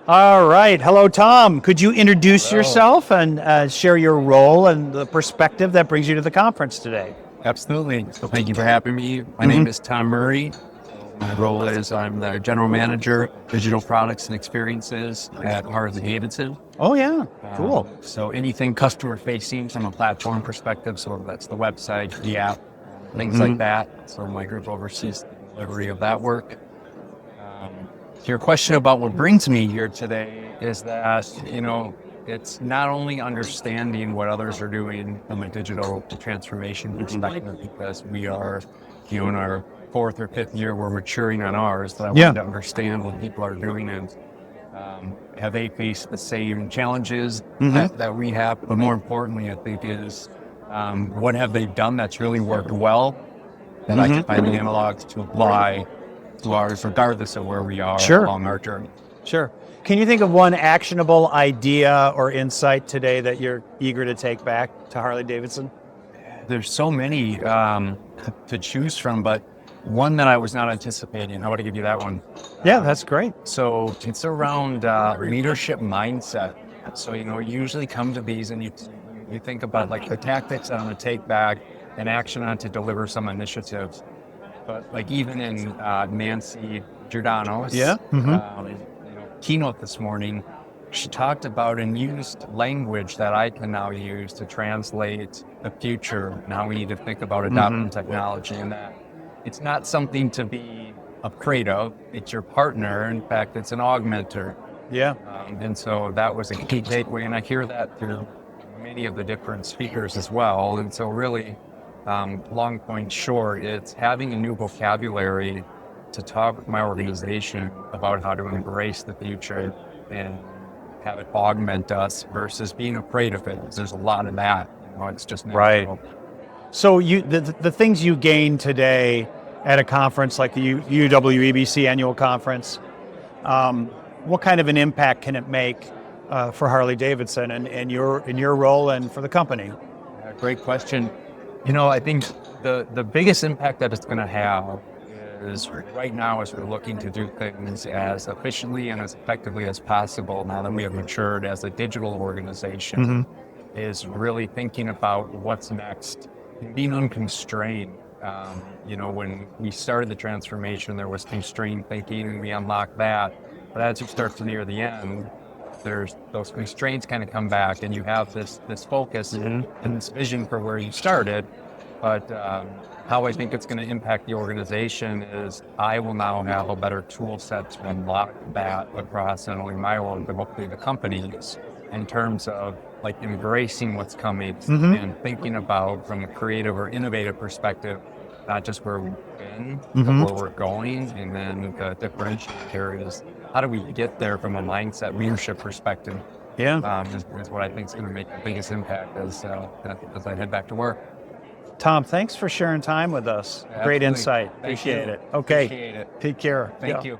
All right. Hello, Tom. Could you introduce Hello. yourself and share your role and the perspective that brings you to the conference today? Absolutely. So thank you for having me. My name is Tom Murray. My role is I'm the General Manager, Digital Products and Experiences at Harley-Davidson. Oh, yeah. Cool. So anything customer facing from a platform perspective, so that's the website, the app, things like that. So my group oversees the delivery of that work. Your question about what brings me here today is that, it's not only understanding what others are doing from a digital transformation perspective, because we are, in our fourth or fifth year, we're maturing on ours, that I Yeah. want to understand what people are doing and have they faced the same challenges that we have. But more importantly, I think is what have they done that's really worked well that I can find the analogs to apply to ours, regardless of where we are Sure. along our journey. Sure. Can you think of one actionable idea or insight today that you're eager to take back to Harley-Davidson? There's so many to choose from, but one that I was not anticipating. I want to give you that one. Yeah, that's great. So it's around leadership mindset. So, you usually come to these and you think about like the tactics on to take back and action on to deliver some initiatives. But like even in Nancy Giordano's keynote this morning, she talked about and used language that I can now use to translate the future and how we need to think about adopting technology, and that it's not something to be afraid of. It's your partner. In fact, it's an augmenter. Yeah. And so that was a key takeaway, and I hear that through many of the different speakers as well. And so really, long point short, it's having a new vocabulary to talk with my organization about how to embrace the future and have it augment us versus being afraid of it. There's a lot of that. It's just natural. Right. So the things you gained today at a conference like the UWEBC annual conference, what kind of an impact can it make for Harley-Davidson and your role and for the company? Great question. I think the biggest impact that it's going to have is right now as we're looking to do things as efficiently and as effectively as possible now that we have matured as a digital organization, is really thinking about what's next and being unconstrained. When we started the transformation, there was constrained thinking and we unlocked that. But as you start to near the end, there's those constraints kind of come back and you have this focus and this vision for where you started. But how I think it's going to impact the organization is I will now have a better tool set to unlock that across not only my world, but hopefully the companies in terms of like embracing what's coming and thinking about from a creative or innovative perspective, not just where we've been, but where we're going. And then the differentiator is how do we get there from a mindset leadership perspective? Yeah. Is what I think is going to make the biggest impact as I head back to work. Tom, thanks for sharing time with us. Absolutely. Great insight. Thank Appreciate you. it. Okay. Appreciate it. Take care. Thank you.